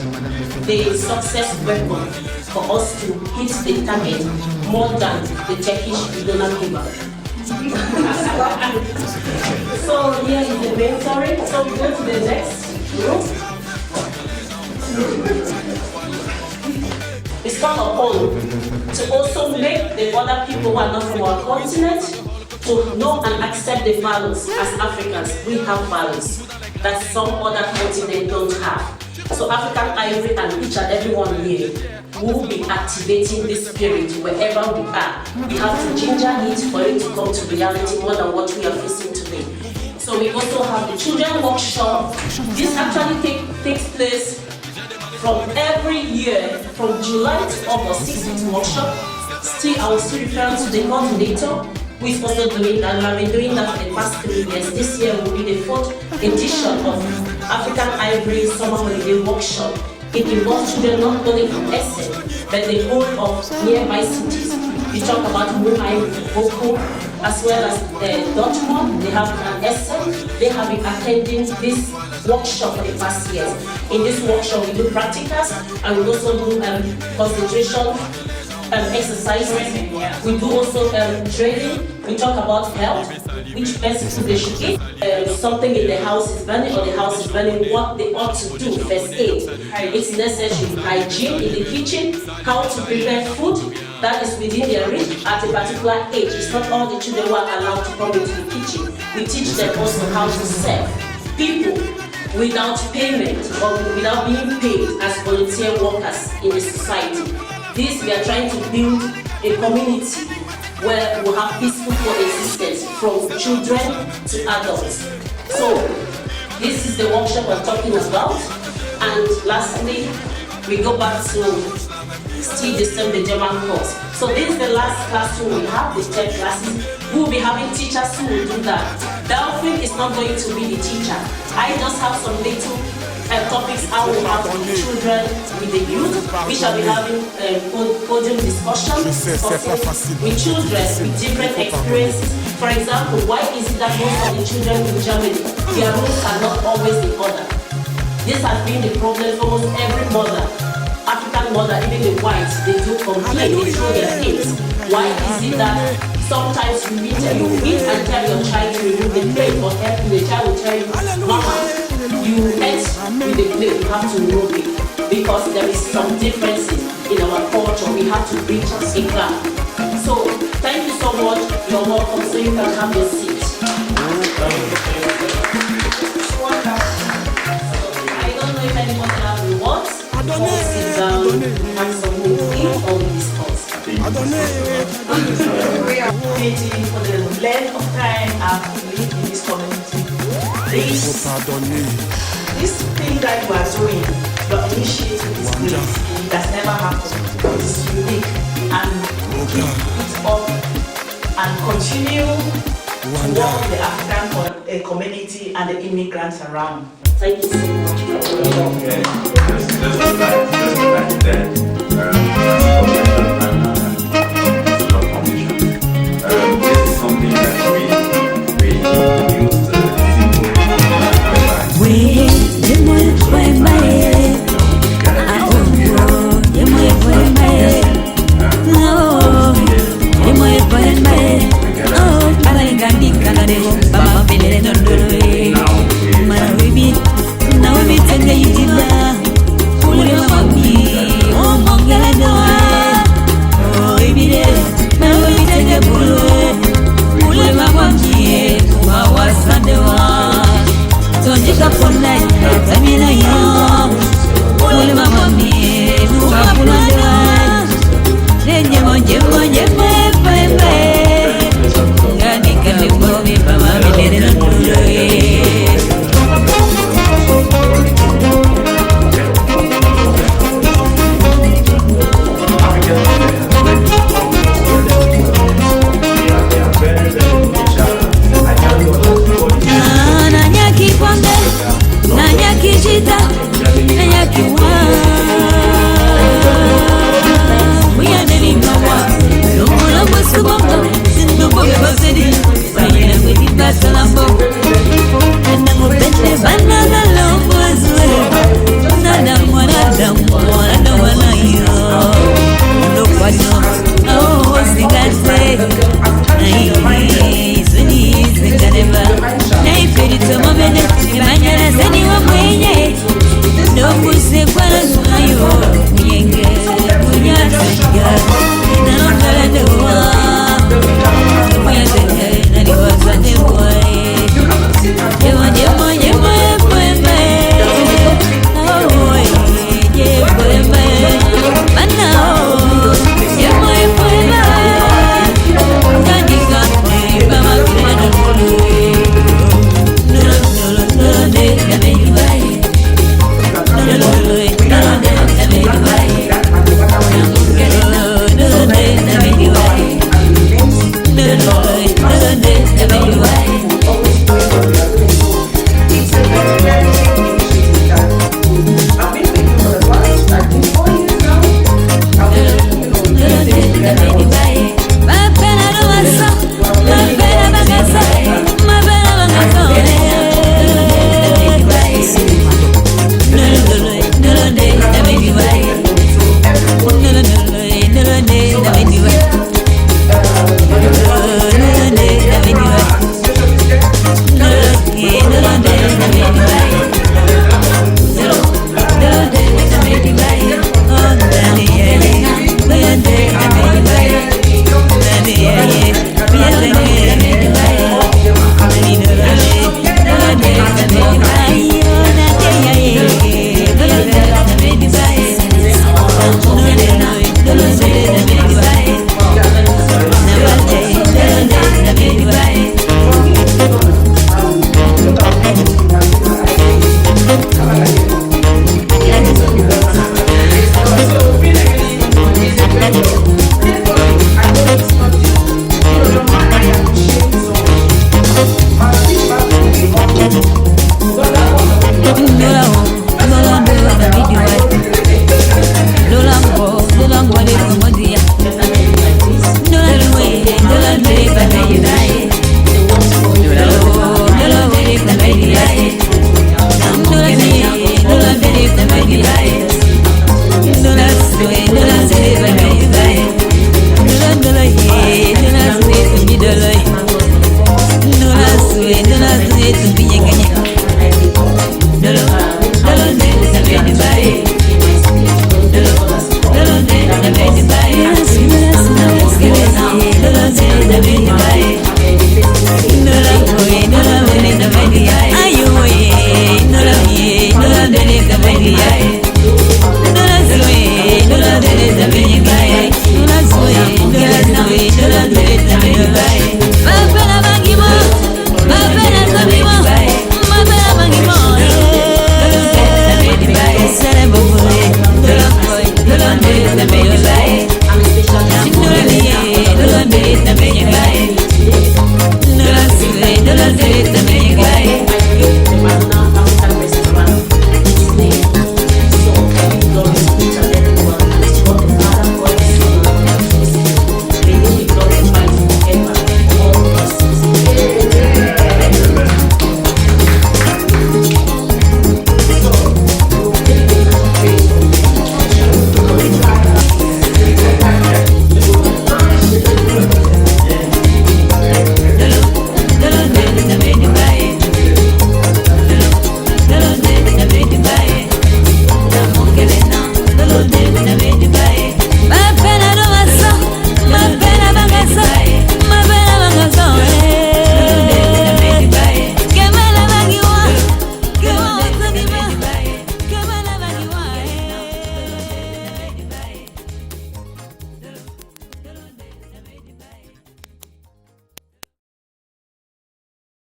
the success weapon for us to hit the target more than the Turkish donor giver. So here is the mentoring. So we go to the next group. It's called upon to also make the other people who are not from our continent to know and accept the values. As Africans, we have values that some other continent don't have. So African Ivory and each and everyone here will be activating this spirit wherever we are. We have to ginger it for it to come to reality more than what we are facing today. So we also have the children workshop. This actually takes place from every year, from July to August, 6 workshop. I will still refer to the coordinator who is also doing that, and I've been doing that for the past 3 years. This year will be the 4th edition of African Ivory Summer Holiday Workshop. It involves children not only from Essen, but the whole of nearby cities. We talk about Mumbai, Boko, as well as Dortmund. They have an Essen. They have been attending this workshop for the past years. In this workshop, we do practicals and we also do concentration exercises. We do also training. We talk about health, which best food they should eat. Something in the house is burning or the house is burning, what they ought to do, first aid. It's necessary. Hygiene in the kitchen, how to prepare food that is within their reach at a particular age. It's not all the children who are allowed to come into the kitchen. We teach them also how to serve people without payment or without being paid as volunteer workers in the society. This, we are trying to build a community where we have peaceful coexistence from children to adults. So this is the workshop we're talking about. And lastly, we go back to still the same, the German course. So this is the last classroom we have, the 10 classes. We will be having teachers who will do that. Delphine is not going to be the teacher. I just have some little topics I will have with children, with the youth. We shall be having podium discussions with children with different experiences. For example, why is it that most of the children in Germany, their rooms are not always in order? This has been the problem for almost every mother. African mother, even the whites, they do complain, they throw their things. Why is it that sometimes you eat and tell your child to remove the plate or help the child will tell you, Mama, you ate with the plate, you have to remove it. Because there is some differences in our culture, we have to reach a gap. So, thank you so much, you're welcome, so you can have your seat. I don't know if anybody has rewards. Or sit down, have some meeting, or we discuss. We are waiting for the length of time I've lived in this community. This thing that you are doing, your initiative is great. It has never happened. It's unique. And keep it up and continue to work with the African community and the immigrants around. Thank you so much. Just like that.